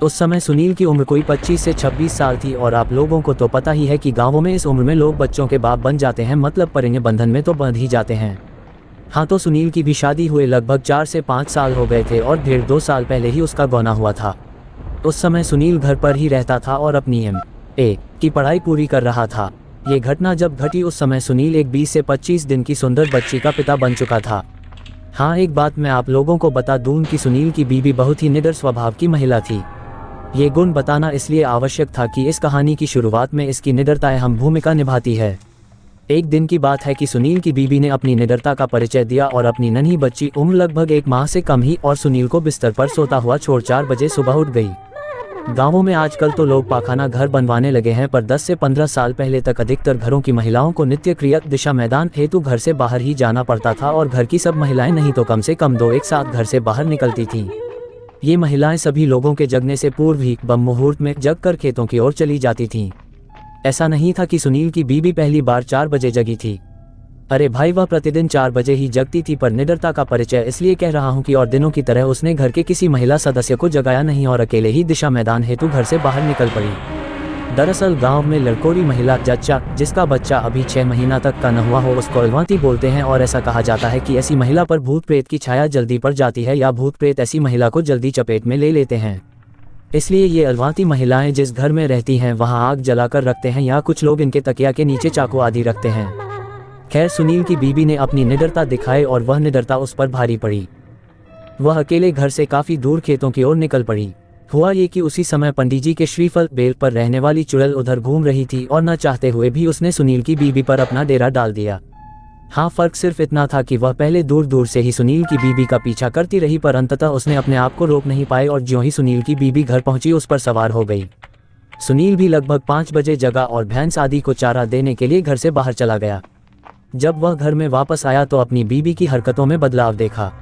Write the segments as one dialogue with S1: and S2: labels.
S1: उस समय सुनील की उम्र कोई 25 से 26 साल थी और आप लोगों को तो पता ही है कि गाँवों में इस उम्र में लोग बच्चों के बाप बन जाते हैं, मतलब परिणय बंधन में तो बंध ही जाते हैं। हाँ, तो सुनील की भी शादी हुए लगभग 4 से 5 साल हो गए थे और 1.5-2 साल पहले ही उसका गौना हुआ था। उस समय सुनील घर पर ही रहता था और अपनी MA की पढ़ाई पूरी कर रहा था। ये घटना जब घटी उस समय सुनील एक 20 से 25 दिन की सुंदर बच्ची का पिता बन चुका था। हाँ, एक बात मैं आप लोगों को बता दूं कि सुनील की बीवी बहुत ही निडर स्वभाव की महिला थी। ये गुण बताना इसलिए आवश्यक था कि इस कहानी की शुरुआत में इसकी निडरता अहम भूमिका निभाती है। एक दिन की बात है कि सुनील की बीवी ने अपनी निडरता का परिचय दिया और अपनी नन्ही बच्ची उम्र लगभग 1 माह से कम ही और सुनील को बिस्तर पर सोता हुआ छोड़ 4 बजे सुबह उठ गई। गांवों में आजकल तो लोग पाखाना घर बनवाने लगे हैं, पर 10 से 15 साल पहले तक अधिकतर घरों की महिलाओं को नित्य क्रिया दिशा मैदान हेतु घर से बाहर ही जाना पड़ता था और घर की सब महिलाएं नहीं तो कम से कम 2 एक साथ घर से बाहर निकलती थीं। ये महिलाएं सभी लोगों के जगने से पूर्व ही बम मुहूर्त में जग कर खेतों की ओर चली जाती थीं। ऐसा नहीं था कि सुनील की बीवी पहली बार 4 बजे जगी थी। अरे भाई, वह प्रतिदिन 4 बजे ही जगती थी, पर निडरता का परिचय इसलिए कह रहा हूँ कि और दिनों की तरह उसने घर के किसी महिला सदस्य को जगाया नहीं और अकेले ही दिशा मैदान हेतु घर से बाहर निकल पड़ी। दरअसल गांव में लड़कोरी महिला जच्चा, जिसका बच्चा अभी 6 महीना तक का न हुआ हो, उसको अलवाती बोलते हैं और ऐसा कहा जाता है कि ऐसी महिला पर भूत प्रेत की छाया जल्दी पड़ जाती है या भूत प्रेत ऐसी महिला को जल्दी चपेट में ले लेते हैं। इसलिए ये अलवाती महिलाएं जिस घर में रहती हैं वहां आग जलाकर रखते हैं या कुछ लोग इनके तकिया के नीचे चाकू आदि रखते हैं। खैर, सुनील की बीवी ने अपनी निडरता दिखाई और वह निडरता उस पर भारी पड़ी। वह अकेले घर से काफी दूर खेतों की ओर निकल पड़ी। हुआ ये कि उसी समय पंडित जी के श्रीफल बेल पर रहने वाली चुड़ैल उधर घूम रही थी और न चाहते हुए भी उसने सुनील की बीवी पर अपना डेरा डाल दिया। हाँ, फर्क सिर्फ इतना था कि वह पहले दूर दूर से ही सुनील की बीवी का पीछा करती रही, पर अंततः उसने अपने आप को रोक नहीं पाई और ज्यों ही सुनील की बीवी घर पहुंची उस पर सवार हो गई। सुनील भी लगभग 5 बजे जगा और भैंस आदि को चारा देने के लिए घर से बाहर चला गया। जब वह घर में वापस आया तो अपनी बीवी की हरकतों में बदलाव देखा।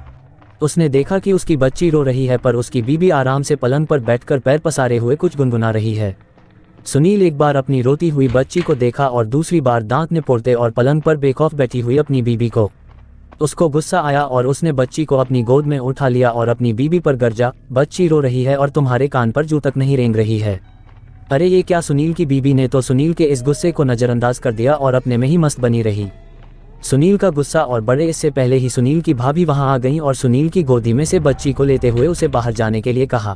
S1: उसने देखा कि उसकी बच्ची रो रही है, पर उसकी बीवी आराम से पलंग पर बैठकर पैर पसारे हुए कुछ गुनगुना रही है। सुनील एक बार अपनी रोती हुई बच्ची को देखा और दूसरी बार दांत निपोड़ते और पलंग पर बेखौफ बैठी हुई अपनी बीवी को। उसको गुस्सा आया और उसने बच्ची को अपनी गोद में उठा लिया और अपनी बीवी पर गरजा, बच्ची रो रही है और तुम्हारे कान पर जू तक नहीं रेंग रही है। अरे ये क्या! सुनील की बीवी ने तो सुनील के इस गुस्से को नजरअंदाज कर दिया और अपने में ही मस्त बनी रही। सुनील का गुस्सा और बढ़े इससे पहले ही सुनील की भाभी वहां आ गईं और सुनील की गोदी में से बच्ची को लेते हुए उसे बाहर जाने के लिए कहा।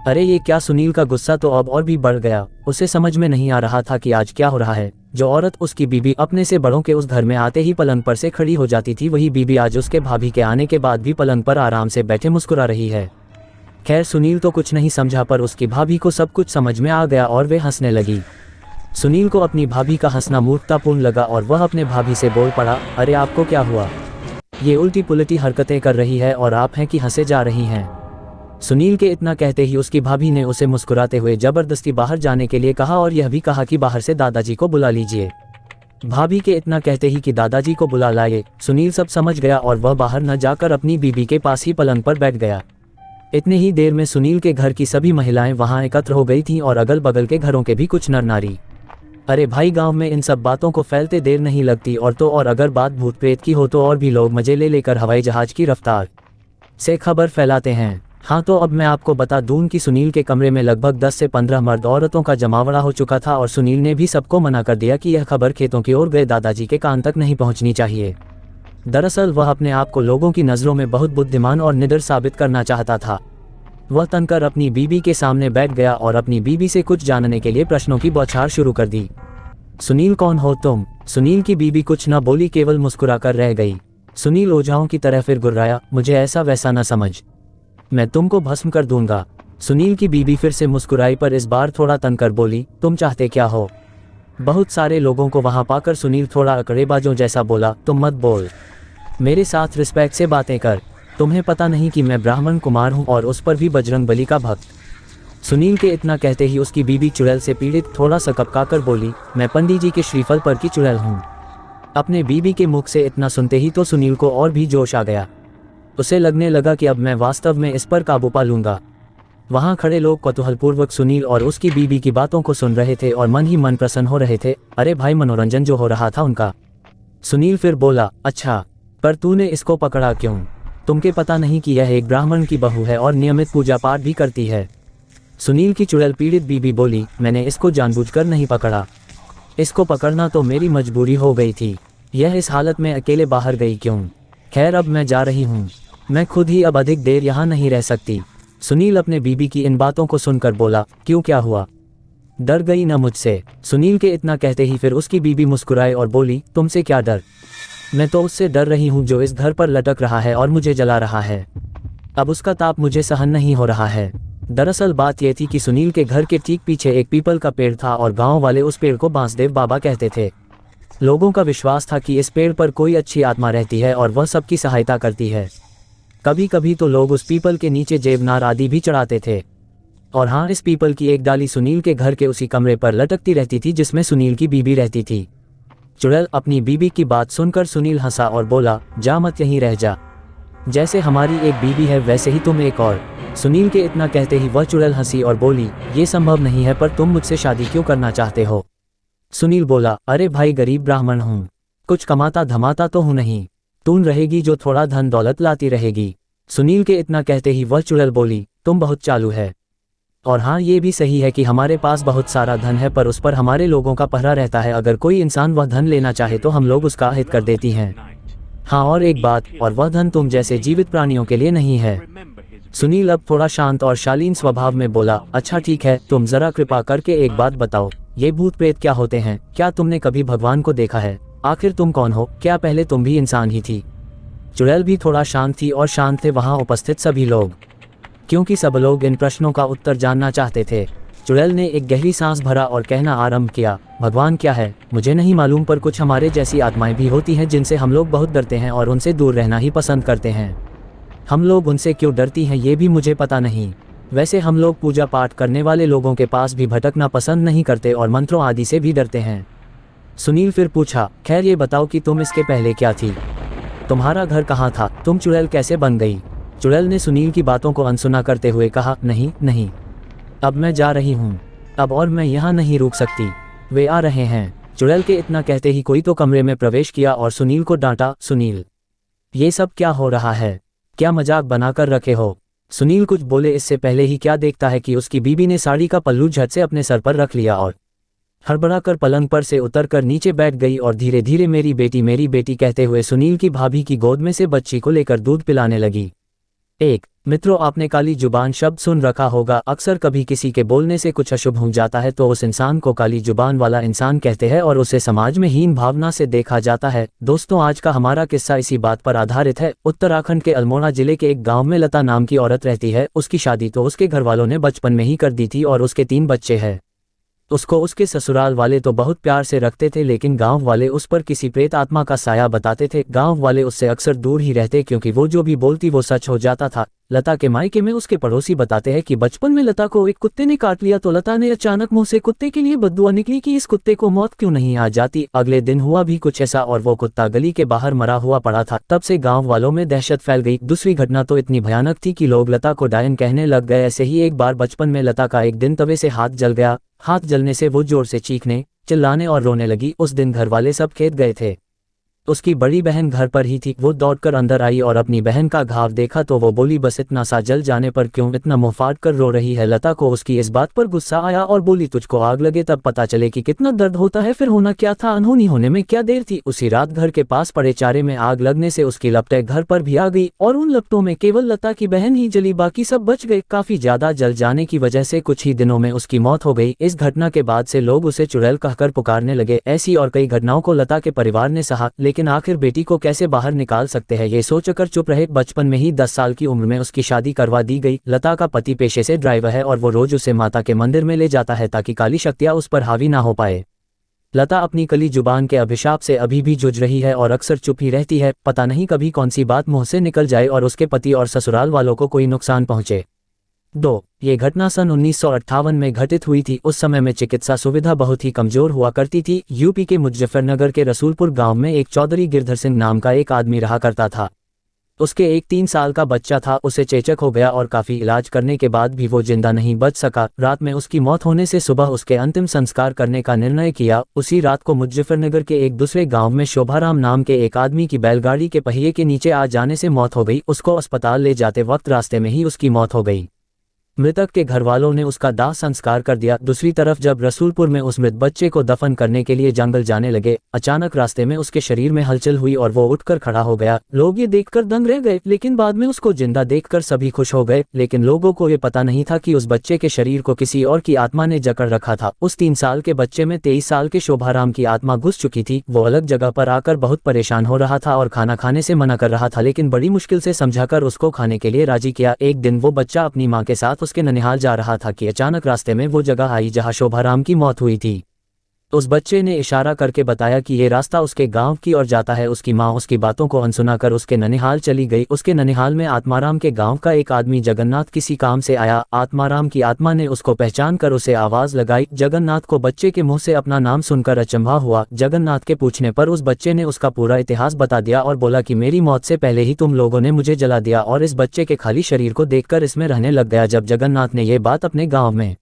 S1: अरे ये क्या! सुनील का गुस्सा तो अब और भी बढ़ गया। उसे समझ में नहीं आ रहा था कि आज क्या हो रहा है। जो औरत उसकी बीवी अपने से बड़ों के उस घर में आते ही पलंग पर से खड़ी हो जाती थी, वही बीवी आज उसके भाभी के आने के बाद भी पलंग पर आराम से बैठे मुस्कुरा रही है। खैर, सुनील तो कुछ नहीं समझा, पर उसकी भाभी को सब कुछ समझ में आ गया और वे हंसने लगी। सुनील को अपनी भाभी का हंसना मूर्खतापूर्ण लगा और वह अपने भाभी से बोल पड़ा, अरे आपको क्या हुआ? ये उल्टी पुल्टी हरकतें कर रही है और आप हैं कि हंसे जा रही हैं। सुनील के इतना कहते ही उसकी भाभी ने उसे मुस्कुराते हुए जबरदस्ती बाहर जाने के लिए कहा और यह भी कहा कि बाहर से दादाजी को बुला लीजिए। भाभी के इतना कहते ही कि दादाजी को बुला लाए, सुनील सब समझ गया और वह बाहर न जाकर अपनी बीबी के पास ही पलंग पर बैठ गया। इतने ही देर में सुनील के घर की सभी महिलाएं वहां एकत्र हो गई थीं और अगल बगल के घरों के भी कुछ नर नारी। अरे भाई, गांव में इन सब बातों को फैलते देर नहीं लगती और अगर बात भूत प्रेत की हो तो और भी लोग मजे ले लेकर हवाई जहाज की रफ्तार से खबर फैलाते हैं। हाँ, तो अब मैं आपको बता दूं कि सुनील के कमरे में लगभग 10 से 15 मर्द औरतों का जमावड़ा हो चुका था और सुनील ने भी सबको मना कर दिया कि यह खबर खेतों की ओर गए दादाजी के कान तक नहीं पहुंचनी चाहिए। दरअसल वह अपने आप को लोगों की नज़रों में बहुत बुद्धिमान और निडर साबित करना चाहता था। वह तनकर अपनी बीबी के सामने बैठ गया और अपनी बीबी से कुछ जानने के लिए प्रश्नों की बौछार शुरू कर दी। सुनील, कौन हो तुम? सुनील की बीबी कुछ न बोली, केवल मुस्कुराकर रह गई। सुनील ओझाओं की तरह फिर गुर्राया, मुझे ऐसा वैसा न समझ, मैं तुमको भस्म कर दूंगा। सुनील की बीबी फिर से मुस्कुराई, पर इस बार थोड़ा तनकर बोली, तुम चाहते क्या हो? बहुत सारे लोगों को वहां पाकर सुनील थोड़ा अकड़ेबाजों जैसा बोला, तुम मत बोल, मेरे साथ रिस्पेक्ट से बातें कर। तुम्हें पता नहीं कि मैं ब्राह्मण कुमार हूं और उस पर भी बजरंग बली का भक्त। सुनील के इतना कहते ही उसकी बीबी चुड़ैल से पीड़ित थोड़ा सा कपकाकर बोली, मैं पंडित जी के श्रीफल पर की चुड़ैल हूँ। अपने बीबी के मुख से इतना सुनते ही तो सुनील को और भी जोश आ गया। उसे लगने लगा कि अब मैं वास्तव में इस पर काबू पा लूंगा। वहां खड़े लोग कौतूहलपूर्वक सुनील और उसकी बीबी की बातों को सुन रहे थे और मन ही मन प्रसन्न हो रहे थे। अरे भाई, मनोरंजन जो हो रहा था उनका। सुनील फिर बोला, अच्छा, पर तूने इसको पकड़ा क्यों? तुमके पता नहीं कि यह एक ब्राह्मण की बहू है और नियमित पूजा पाठ भी करती है। सुनील की चुड़ैल पीड़ित बीबी बोली, मैंने इसको जानबूझकर नहीं पकड़ा, इसको पकड़ना तो मेरी मजबूरी हो गई थी। यह इस हालत में अकेले बाहर गई क्यों? खैर अब मैं जा रही हूँ, मैं खुद ही अब अधिक देर यहाँ नहीं रह सकती। सुनील अपने बीबी की इन बातों को सुनकर बोला, क्यों, क्या हुआ? डर गई ना मुझसे? सुनील के इतना कहते ही फिर उसकी बीबी मुस्कुराए और बोली, तुमसे क्या डर? मैं तो उससे डर रही हूँ जो इस घर पर लटक रहा है और मुझे जला रहा है। अब उसका ताप मुझे सहन नहीं हो रहा है। दरअसल बात यह थी कि सुनील के घर के ठीक पीछे एक पीपल का पेड़ था और गांव वाले उस पेड़ को बांसदेव बाबा कहते थे। लोगों का विश्वास था कि इस पेड़ पर कोई अच्छी आत्मा रहती है और वह सबकी सहायता करती है। कभी कभी तो लोग उस पीपल के नीचे जेवनार आदि भी चढ़ाते थे। और हाँ, इस पीपल की एक डाली सुनील के घर के उसी कमरे पर लटकती रहती थी जिसमें सुनील की बीबी रहती थी। चुड़ैल अपनी बीबी की बात सुनकर सुनील हंसा और बोला, जा मत, यहीं रह जा। जैसे हमारी एक बीबी है वैसे ही तुम एक और। सुनील के इतना कहते ही वह चुड़ैल हंसी और बोली, ये संभव नहीं है, पर तुम मुझसे शादी क्यों करना चाहते हो? सुनील बोला, अरे भाई, गरीब ब्राह्मण हूँ, कुछ कमाता धमाता तो हूँ नहीं, तू रहेगी जो थोड़ा धन दौलत लाती रहेगी। सुनील के इतना कहते ही वह चुड़ैल बोली, तुम बहुत चालू है। और हाँ, ये भी सही है कि हमारे पास बहुत सारा धन है, पर उस पर हमारे लोगों का पहरा रहता है। अगर कोई इंसान वह धन लेना चाहे तो हम लोग उसका हित कर देती हैं। हाँ, और एक बात, और वह धन तुम जैसे जीवित प्राणियों के लिए नहीं है। सुनील अब थोड़ा शांत और शालीन स्वभाव में बोला, अच्छा ठीक है, तुम जरा कृपा करके एक बात बताओ, ये भूत प्रेत क्या होते हैं? क्या तुमने कभी भगवान को देखा है? आखिर तुम कौन हो? क्या पहले तुम भी इंसान ही थी? चुड़ैल भी थोड़ा शांत थी और शांत थे वहाँ उपस्थित सभी लोग, क्योंकि सब लोग इन प्रश्नों का उत्तर जानना चाहते थे। चुड़ैल ने एक गहरी सांस भरा और कहना आरंभ किया, भगवान क्या है मुझे नहीं मालूम, पर कुछ हमारे जैसी आत्माएं भी होती हैं जिनसे हम लोग बहुत डरते हैं और उनसे दूर रहना ही पसंद करते हैं। हम लोग उनसे क्यों डरती हैं ये भी मुझे पता नहीं। वैसे हम लोग पूजा पाठ करने वाले लोगों के पास भी भटकना पसंद नहीं करते और मंत्रों आदि से भी डरते हैं। सुनील फिर पूछा, खैर ये बताओ कि तुम इसके पहले क्या थी? तुम्हारा घर कहाँ था? तुम चुड़ैल कैसे बन गई? चुड़ैल ने सुनील की बातों को अनसुना करते हुए कहा, नहीं नहीं, अब मैं जा रही हूँ, अब और मैं यहाँ नहीं रुक सकती, वे आ रहे हैं। चुड़ैल के इतना कहते ही कोई तो कमरे में प्रवेश किया और सुनील को डांटा, सुनील ये सब क्या हो रहा है? क्या मजाक बनाकर रखे हो? सुनील कुछ बोले इससे पहले ही क्या देखता है कि उसकी बीबी ने साड़ी का पल्लू झट से अपने सर पर रख लिया और हड़बड़ाकर पलंग पर से उतरकर नीचे बैठ गई और धीरे धीरे मेरी बेटी कहते हुए सुनील की भाभी की गोद में से बच्ची को लेकर दूध पिलाने लगी। एक मित्रों, आपने काली जुबान शब्द सुन रखा होगा। अक्सर कभी किसी के बोलने से कुछ अशुभ हो जाता है तो उस इंसान को काली जुबान वाला इंसान कहते हैं और उसे समाज में हीन भावना से देखा जाता है। दोस्तों, आज का हमारा किस्सा इसी बात पर आधारित है। उत्तराखंड के अल्मोड़ा जिले के एक गांव में लता नाम की औरत रहती है। उसकी शादी तो उसके घर वालों ने बचपन में ही कर दी थी और उसके 3 बच्चे हैं। उसको उसके ससुराल वाले तो बहुत प्यार से रखते थे, लेकिन गांव वाले उस पर किसी प्रेत आत्मा का साया बताते थे। गांव वाले उससे अक्सर दूर ही रहते क्योंकि वो जो भी बोलती वो सच हो जाता था। लता के मायके में उसके पड़ोसी बताते हैं कि बचपन में लता को एक कुत्ते ने काट लिया तो लता ने अचानक मुंह से कुत्ते के लिए बद्दुआ निकली कि इस कुत्ते को मौत क्यों नहीं आ जाती। अगले दिन हुआ भी कुछ ऐसा और वो कुत्ता गली के बाहर मरा हुआ पड़ा था। तब से गांव वालों में दहशत फैल गई। दूसरी घटना तो इतनी भयानक थी कि लोग लता को डायन कहने लग गए। ऐसे ही एक बार बचपन में लता का एक दिन तवे से हाथ जल गया। हाथ जलने से वो जोर से चीखने, चिल्लाने और रोने लगी। उस दिन घर वाले सब खेत गए थे। उसकी बड़ी बहन घर पर ही थी। वो दौड़कर अंदर आई और अपनी बहन का घाव देखा तो वो बोली, बस इतना सा जल जाने पर क्यों इतना मुंह फाड़ कर रो रही है। लता को उसकी इस बात पर गुस्सा आया और बोली, तुझको आग लगे तब पता चले कि कितना दर्द होता है, फिर होना क्या था, अनहोनी होने में क्या देर थी। उसी रात घर के पास पड़े चारे में आग लगने से उसकी लपटें घर पर भी आ गई और उन लपटों में केवल लता की बहन ही जली, बाकी सब बच गए। काफी ज्यादा जल जाने की वजह से कुछ ही दिनों में उसकी मौत हो गई। इस घटना के बाद से लोग उसे चुड़ैल कहकर पुकारने लगे। ऐसी और कई घटनाओं को लता के परिवार ने सहा, लेकिन आखिर बेटी को कैसे बाहर निकाल सकते हैं ये सोचकर चुप रहे। बचपन में ही 10 साल की उम्र में उसकी शादी करवा दी गई। लता का पति पेशे से ड्राइवर है और वो रोज उसे माता के मंदिर में ले जाता है ताकि काली शक्तियां उस पर हावी ना हो पाए। लता अपनी कली जुबान के अभिशाप से अभी भी जूझ रही है और अक्सर चुप ही रहती है। पता नहीं कभी कौन सी बात मुंह से निकल जाए और उसके पति और ससुराल वालों को कोई नुकसान पहुंचे। 2. ये घटना सन 1958 में घटित हुई थी। उस समय में चिकित्सा सुविधा बहुत ही कमजोर हुआ करती थी। यूपी के मुजफ्फरनगर के रसूलपुर गांव में एक चौधरी गिरधर सिंह नाम का एक आदमी रहा करता था। उसके एक 3 साल का बच्चा था। उसे चेचक हो गया और काफी इलाज करने के बाद भी वो जिंदा नहीं बच सका। रात में उसकी मौत होने से सुबह उसके अंतिम संस्कार करने का निर्णय किया। उसी रात को मुजफ्फरनगर के एक दूसरे गांव में शोभाराम नाम के एक आदमी की बैलगाड़ी के पहिए के नीचे आ जाने से मौत हो गई। उसको अस्पताल ले जाते वक्त रास्ते में ही उसकी मौत हो गई। मृतक के घर वालों ने उसका दाह संस्कार कर दिया। दूसरी तरफ जब रसूलपुर में उस मृत बच्चे को दफन करने के लिए जंगल जाने लगे, अचानक रास्ते में उसके शरीर में हलचल हुई और वो उठकर खड़ा हो गया। लोग ये देखकर दंग रह गए, लेकिन बाद में उसको जिंदा देखकर सभी खुश हो गए। लेकिन लोगों को ये पता नहीं था कि उस बच्चे के शरीर को किसी और की आत्मा ने जकड़ रखा था। उस 3 साल के बच्चे में 23 साल के शोभाराम की आत्मा घुस चुकी थी। वो अलग जगह पर आकर बहुत परेशान हो रहा था और खाना खाने से मना कर रहा था, लेकिन बड़ी मुश्किल से समझाकर उसको खाने के लिए राजी किया। एक दिन वो बच्चा अपनी माँ के साथ उसके ननिहाल जा रहा था कि अचानक रास्ते में वो जगह आई जहाँ शोभाराम की मौत हुई थी। उस बच्चे ने इशारा करके बताया कि ये रास्ता उसके गांव की ओर जाता है। उसकी माँ उसकी बातों को अनसुना कर उसके ननिहाल चली गई। उसके ननिहाल में आत्माराम के गांव का एक आदमी जगन्नाथ किसी काम से आया। आत्माराम की आत्मा ने उसको पहचान कर उसे आवाज लगाई। जगन्नाथ को बच्चे के मुंह से अपना नाम सुनकर अचंभा हुआ। जगन्नाथ के पूछने पर उस बच्चे ने उसका पूरा इतिहास बता दिया और बोला कि मेरी मौत से पहले ही तुम लोगों ने मुझे जला दिया और इस बच्चे के खाली शरीर को देखकर इसमें रहने लग गया। जब जगन्नाथ ने ये बात अपने गाँव में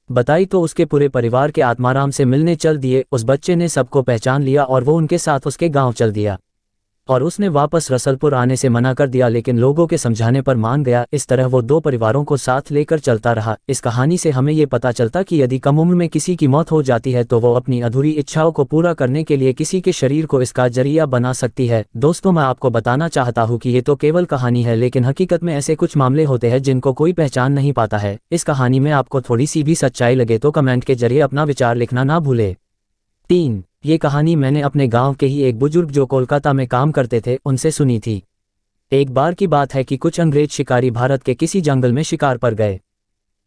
S1: बताई तो उसके पूरे परिवार के आत्माराम से मिलने चल दिए। उस बच्चे ने सबको पहचान लिया और वो उनके साथ उसके गांव चल दिया और उसने वापस रसलपुर आने से मना कर दिया, लेकिन लोगों के समझाने पर मान गया। इस तरह वो 2 परिवारों को साथ लेकर चलता रहा। इस कहानी से हमें ये पता चलता कि यदि कम उम्र में किसी की मौत हो जाती है तो वो अपनी अधूरी इच्छाओं को पूरा करने के लिए किसी के शरीर को इसका जरिया बना सकती है। दोस्तों, मैं आपको बताना चाहता हूँ कि ये तो केवल कहानी है, लेकिन हकीकत में ऐसे कुछ मामले होते हैं जिनको कोई पहचान नहीं पाता है। इस कहानी में आपको थोड़ी सी भी सच्चाई लगे तो कमेंट के जरिए अपना विचार लिखना ना भूले। 3. ये कहानी मैंने अपने गांव के ही एक बुजुर्ग जो कोलकाता में काम करते थे उनसे सुनी थी। एक बार की बात है कि कुछ अंग्रेज शिकारी भारत के किसी जंगल में शिकार पर गए।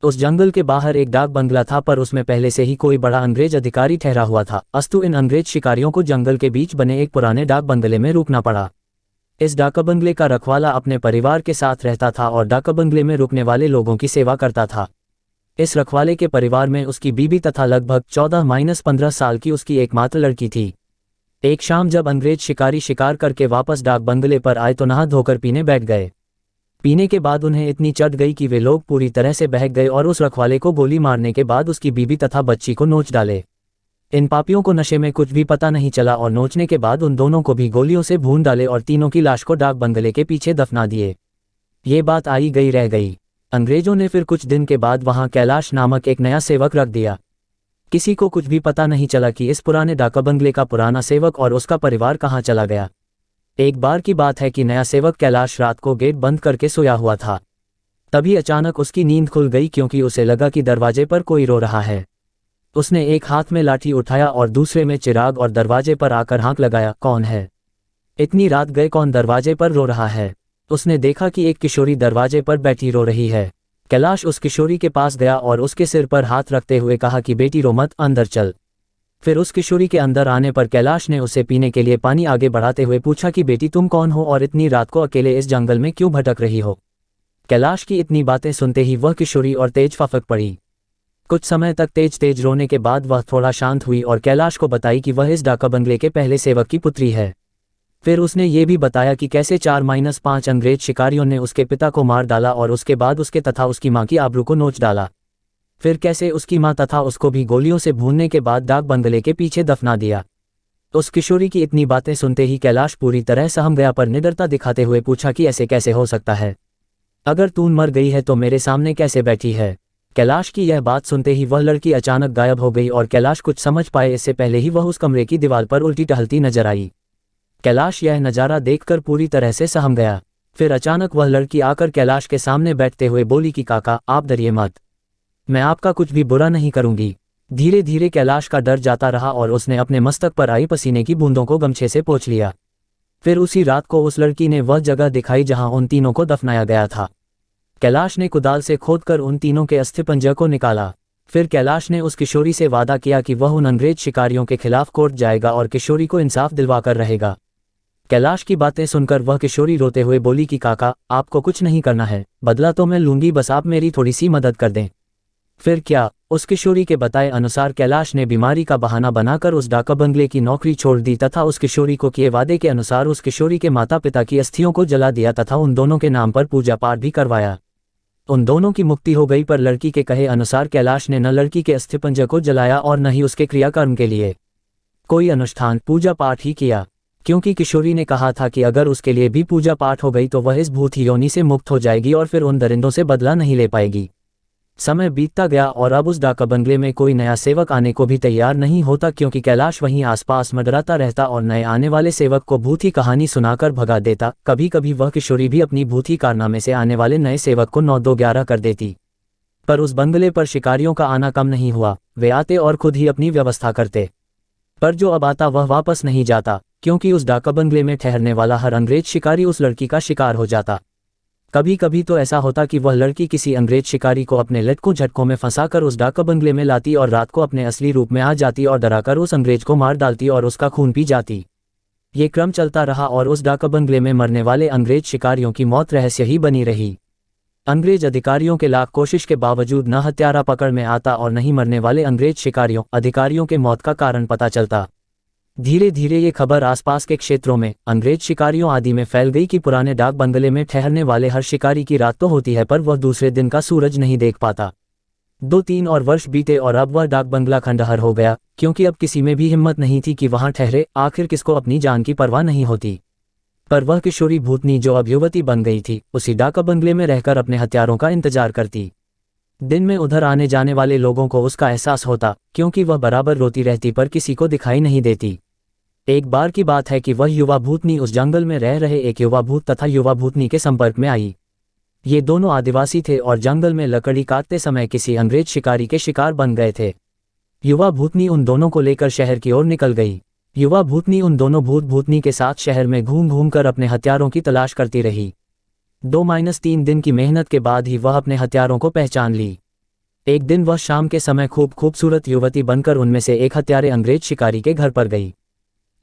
S1: उस जंगल के बाहर एक डाक बंगला था, पर उसमें पहले से ही कोई बड़ा अंग्रेज अधिकारी ठहरा हुआ था। अस्तु इन अंग्रेज शिकारियों को जंगल के बीच बने एक पुराने डाक बंगले में रुकना पड़ा। इस डाक बंगले का रखवाला अपने परिवार के साथ रहता था और डाक बंगले में रुकने वाले लोगों की सेवा करता था। इस रखवाले के परिवार में उसकी बीबी तथा लगभग 14-15 साल की उसकी एकमात्र लड़की थी। एक शाम जब अंग्रेज शिकारी शिकार करके वापस डाक बंगले पर आए तो नहा धोकर पीने बैठ गए। पीने के बाद उन्हें इतनी चढ़ गई कि वे लोग पूरी तरह से बहक गए और उस रखवाले को गोली मारने के बाद उसकी बीबी तथा बच्ची को नोच डाले। इन पापियों को नशे में कुछ भी पता नहीं चला और नोचने के बाद उन दोनों को भी गोलियों से भून डाले और तीनों की लाश को डाक बंगले के पीछे दफना दिए। ये बात आई गई रह गई। अंग्रेजों ने फिर कुछ दिन के बाद वहां कैलाश नामक एक नया सेवक रख दिया। किसी को कुछ भी पता नहीं चला कि इस पुराने डाक बंगले का पुराना सेवक और उसका परिवार कहाँ चला गया। एक बार की बात है कि नया सेवक कैलाश रात को गेट बंद करके सोया हुआ था। तभी अचानक उसकी नींद खुल गई क्योंकि उसे लगा कि दरवाजे पर कोई रो रहा है। उसने एक हाथ में लाठी उठाया और दूसरे में चिराग और दरवाजे पर आकर हाँक लगाया, कौन है? इतनी रात गए कौन दरवाजे पर रो रहा है? उसने देखा कि एक किशोरी दरवाजे पर बैठी रो रही है। कैलाश उस किशोरी के पास गया और उसके सिर पर हाथ रखते हुए कहा कि बेटी रो मत, अंदर चल। फिर उस किशोरी के अंदर आने पर कैलाश ने उसे पीने के लिए पानी आगे बढ़ाते हुए पूछा कि बेटी तुम कौन हो और इतनी रात को अकेले इस जंगल में क्यों भटक रही हो? कैलाश की इतनी बातें सुनते ही वह किशोरी और तेज फफक पड़ी। कुछ समय तक तेज तेज रोने के बाद वह थोड़ा शांत हुई और कैलाश को बताई कि वह इस डाक बंगले के पहले सेवक की पुत्री है। फिर उसने ये भी बताया कि कैसे 4-5 अंग्रेज शिकारियों ने उसके पिता को मार डाला और उसके बाद उसके तथा उसकी मां की आबरू को नोच डाला। फिर कैसे उसकी मां तथा उसको भी गोलियों से भूनने के बाद डाक बंगले के पीछे दफना दिया। उस किशोरी की इतनी बातें सुनते ही कैलाश पूरी तरह सहम गया, पर निडरता दिखाते हुए पूछा कि ऐसे कैसे हो सकता है? अगर तू मर गई है तो मेरे सामने कैसे बैठी है? कैलाश की यह बात सुनते ही वह लड़की अचानक गायब हो गई और कैलाश कुछ समझ पाए इससे पहले ही वह उस कमरे की दीवार पर उल्टी टहलती नजर आई। कैलाश यह नज़ारा देखकर पूरी तरह से सहम गया। फिर अचानक वह लड़की आकर कैलाश के सामने बैठते हुए बोली कि काका, आप डरिए मत, मैं आपका कुछ भी बुरा नहीं करूंगी। धीरे धीरे कैलाश का डर जाता रहा और उसने अपने मस्तक पर आई पसीने की बूंदों को गमछे से पोंछ लिया। फिर उसी रात को उस लड़की ने वह जगह दिखाई जहां उन तीनों को दफनाया गया था। कैलाश ने कुदाल से खोदकर उन तीनों के अस्थिपंजर को निकाला। फिर कैलाश ने उस किशोरी से वादा किया कि वह उन अंग्रेज शिकारियों के खिलाफ कोर्ट जाएगा और किशोरी को इंसाफ दिलवाकर रहेगा। कैलाश की बातें सुनकर वह किशोरी रोते हुए बोली कि काका, आपको कुछ नहीं करना है, बदला तो मैं लूंगी, बस आप मेरी थोड़ी सी मदद कर दें। फिर क्या? उस किशोरी के बताए अनुसार कैलाश ने बीमारी का बहाना बनाकर उस डाक बंगले की नौकरी छोड़ दी तथा उस किशोरी को किए वादे के अनुसार उस किशोरी के माता पिता की अस्थियों को जला दिया तथा उन दोनों के नाम पर पूजा पाठ भी करवाया। उन दोनों की मुक्ति हो गई, पर लड़की के कहे अनुसार कैलाश ने न लड़की के अस्थिपंजर को जलाया और न ही उसके क्रियाकर्म के लिए कोई अनुष्ठान पूजा पाठ ही किया, क्योंकि किशोरी ने कहा था कि अगर उसके लिए भी पूजा पाठ हो गई तो वह इस भूत योनि से मुक्त हो जाएगी और फिर उन दरिंदों से बदला नहीं ले पाएगी। समय बीतता गया और अब उस डाक बंगले में कोई नया सेवक आने को भी तैयार नहीं होता, क्योंकि कैलाश वहीं आसपास मंडराता रहता और नए आने वाले सेवक को भूत ही कहानी सुनाकर भगा देता। कभी कभी वह किशोरी भी अपनी भूत कारनामे से आने वाले नए सेवक को 9-2-11 कर देती। पर उस बंगले पर शिकारियों का आना कम नहीं हुआ। वे आते और खुद ही अपनी व्यवस्था करते, पर जो अब आता वह वापस नहीं जाता, क्योंकि उस डाक बंगले में ठहरने वाला हर अंग्रेज शिकारी उस लड़की का शिकार हो जाता। कभी कभी तो ऐसा होता कि वह लड़की किसी अंग्रेज शिकारी को अपने लटकों झटकों में फंसाकर उस डाक बंगले में लाती और रात को अपने असली रूप में आ जाती और डराकर उस अंग्रेज को मार डालती और उसका खून पी जाती। ये क्रम चलता रहा और उस डाक बंगले में मरने वाले अंग्रेज शिकारियों की मौत रहस्य ही बनी रही। अंग्रेज अधिकारियों के लाख कोशिश के बावजूद न हत्यारा पकड़ में आता और नहीं मरने वाले अंग्रेज शिकारियों अधिकारियों के मौत का कारण पता चलता। धीरे धीरे ये खबर आसपास के क्षेत्रों में अंग्रेज शिकारियों आदि में फैल गई कि पुराने डाक बंगले में ठहरने वाले हर शिकारी की रात तो होती है, पर वह दूसरे दिन का सूरज नहीं देख पाता। 2-3 और वर्ष बीते और अब वह डाक बंगला खंडहर हो गया, क्योंकि अब किसी में भी हिम्मत नहीं थी कि वहां ठहरे। आखिर किसको अपनी जान की परवाह नहीं होती। पर वह किशोरी भूतनी जो अब युवती बन गई थी, उसी डाक बंगले में रहकर अपने हत्यारों का इंतजार करती। दिन में उधर आने जाने वाले लोगों को उसका एहसास होता, क्योंकि वह बराबर रोती रहती पर किसी को दिखाई नहीं देती। एक बार की बात है कि वह युवा भूतनी उस जंगल में रह रहे एक युवा भूत तथा युवा भूतनी के संपर्क में आई। ये दोनों आदिवासी थे और जंगल में लकड़ी काटते समय किसी अंग्रेज शिकारी के शिकार बन गए थे। युवा भूतनी उन दोनों को लेकर शहर की ओर निकल गई। युवा भूतनी उन दोनों भूत भूतनी के साथ शहर में घूम घूम कर अपने हथियारों की तलाश करती रही। 2-3 दिन की मेहनत के बाद ही वह अपने हथियारों को पहचान ली। एक दिन वह शाम के समय खूबसूरत युवती बनकर उनमें से एक हत्यारे अंग्रेज शिकारी के घर पर गई।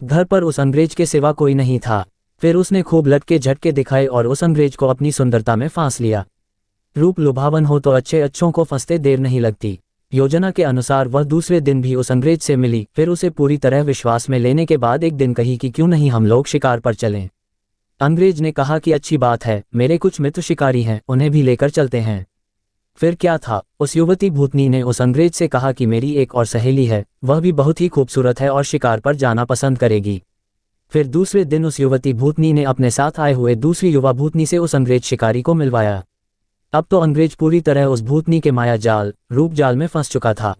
S1: घर पर उस अंग्रेज के सिवा कोई नहीं था। फिर उसने खूब लटके झटके दिखाए और उस अंग्रेज को अपनी सुंदरता में फांस लिया। रूप लुभावन हो तो अच्छों को फंसते देर नहीं लगती। योजना के अनुसार वह दूसरे दिन भी उस अंग्रेज से मिली। फिर उसे पूरी तरह विश्वास में लेने के बाद एक दिन कही कि क्यों नहीं हम लोग शिकार पर चलें। अंग्रेज ने कहा कि अच्छी बात है, मेरे कुछ मित्र शिकारी हैं, उन्हें भी लेकर चलते हैं। फिर क्या था, उस युवती भूतनी ने उस अंग्रेज से कहा कि मेरी एक और सहेली है, वह भी बहुत ही खूबसूरत है और शिकार पर जाना पसंद करेगी। फिर दूसरे दिन उस युवती भूतनी ने अपने साथ आए हुए दूसरी युवा भूतनी से उस अंग्रेज शिकारी को मिलवाया। अब तो अंग्रेज पूरी तरह उस भूतनी के माया जाल रूप जाल में फंस चुका था।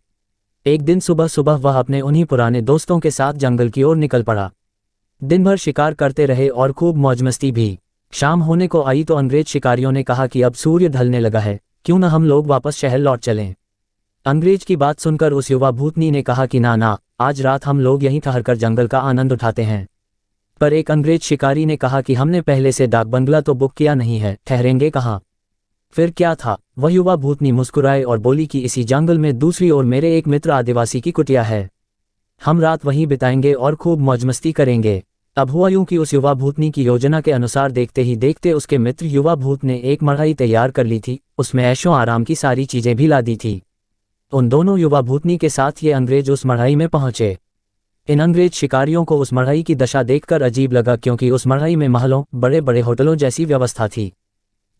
S1: एक दिन सुबह सुबह वह अपने उन्हीं पुराने दोस्तों के साथ जंगल की ओर निकल पड़ा। दिन भर शिकार करते रहे और खूब मौजमस्ती भी। शाम होने को आई तो अंग्रेज शिकारियों ने कहा कि अब सूर्य ढलने लगा है, क्यों न हम लोग वापस शहर लौट चलें। अंग्रेज की बात सुनकर उस युवा भूतनी ने कहा कि ना, आज रात हम लोग यहीं ठहरकर जंगल का आनंद उठाते हैं। पर एक अंग्रेज शिकारी ने कहा कि हमने पहले से डाक बंगला तो बुक किया नहीं है, ठहरेंगे कहाँ। फिर क्या था, वह युवा भूतनी मुस्कुराए और बोली कि इसी जंगल में दूसरी ओर मेरे एक मित्र आदिवासी की कुटिया है, हम रात वहीं बिताएंगे और खूब मौजमस्ती करेंगे। अब हुआ यूं कि उस युवा भूतनी की योजना के अनुसार देखते ही देखते उसके मित्र युवा भूत ने एक मढ़ाई तैयार कर ली थी। उसमें ऐशो आराम की सारी चीजें भी ला दी थी। उन दोनों युवा भूतनी के साथ ये अंग्रेज उस मढ़ाई में पहुंचे। इन अंग्रेज शिकारियों को उस मढ़ाई की दशा देखकर अजीब लगा, क्योंकि उस मढ़ाई में महलों बड़े बड़े होटलों जैसी व्यवस्था थी।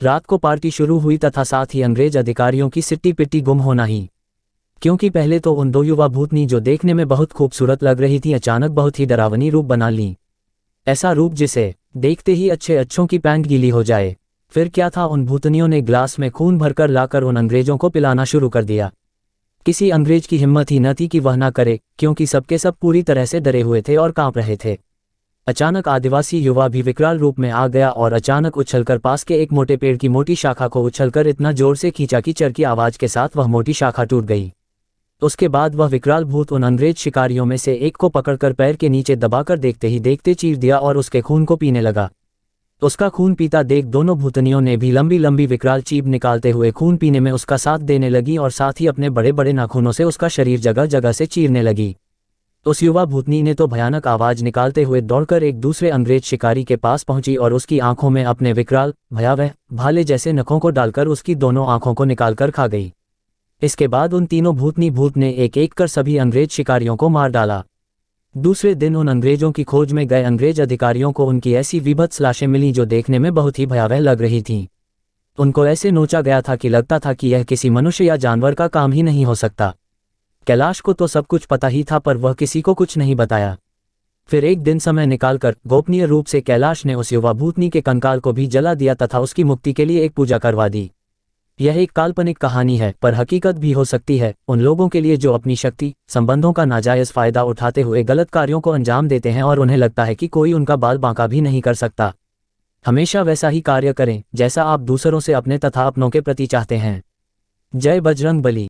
S1: रात को पार्टी शुरू हुई तथा साथ ही अंग्रेज अधिकारियों की सिट्टी पिट्टी गुम होना ही। क्योंकि पहले तो उन दो युवा भूतनी जो देखने में बहुत खूबसूरत लग रही थी, अचानक बहुत ही डरावनी रूप बना ली। ऐसा रूप जिसे देखते ही अच्छों की पैंट गीली हो जाए। फिर क्या था, उन भूतनियों ने ग्लास में खून भरकर लाकर उन अंग्रेजों को पिलाना शुरू कर दिया। किसी अंग्रेज की हिम्मत ही न थी कि वह ना करे, क्योंकि सबके सब पूरी तरह से डरे हुए थे और कांप रहे थे। अचानक आदिवासी युवा भी विकराल रूप में आ गया और अचानक उछलकर पास के एक मोटे पेड़ की मोटी शाखा को उछलकर इतना जोर से खींचा कि चर की आवाज के साथ वह मोटी शाखा टूट गई। उसके बाद वह विकराल भूत उन अंग्रेज शिकारियों में से एक को पकड़कर पैर के नीचे दबाकर देखते ही देखते चीर दिया और उसके खून को पीने लगा। उसका खून पीता देख दोनों भूतनियों ने भी लंबी लंबी विकराल चीब निकालते हुए खून पीने में उसका साथ देने लगी और साथ ही अपने बड़े बड़े नाखूनों से उसका शरीर जगह जगह से चीरने लगी। उस युवा भूतनी ने तो भयानक आवाज निकालते हुए दौड़कर एक दूसरे अंग्रेज शिकारी के पास पहुंची और उसकी आंखों में अपने विकराल भयावह भाले जैसे नखों को डालकर उसकी दोनों आंखों को निकालकर खा गई। इसके बाद उन तीनों भूतनी भूत ने एक एक कर सभी अंग्रेज शिकारियों को मार डाला। दूसरे दिन उन अंग्रेजों की खोज में गए अंग्रेज अधिकारियों को उनकी ऐसी विभत्स लाशें मिली जो देखने में बहुत ही भयावह लग रही थीं। उनको ऐसे नोचा गया था कि लगता था कि यह किसी मनुष्य या जानवर का काम ही नहीं हो सकता। कैलाश को तो सब कुछ पता ही था, पर वह किसी को कुछ नहीं बताया। फिर एक दिन समय निकालकर गोपनीय रूप से कैलाश ने उस युवा भूतनी के कंकाल को भी जला दिया तथा उसकी मुक्ति के लिए एक पूजा करवा दी। यह एक काल्पनिक कहानी है पर हकीकत भी हो सकती है उन लोगों के लिए जो अपनी शक्ति संबंधों का नाजायज़ फ़ायदा उठाते हुए गलत कार्यों को अंजाम देते हैं और उन्हें लगता है कि कोई उनका बाल बांका भी नहीं कर सकता। हमेशा वैसा ही कार्य करें जैसा आप दूसरों से अपने तथा अपनों के प्रति चाहते हैं। जय बजरंग बली।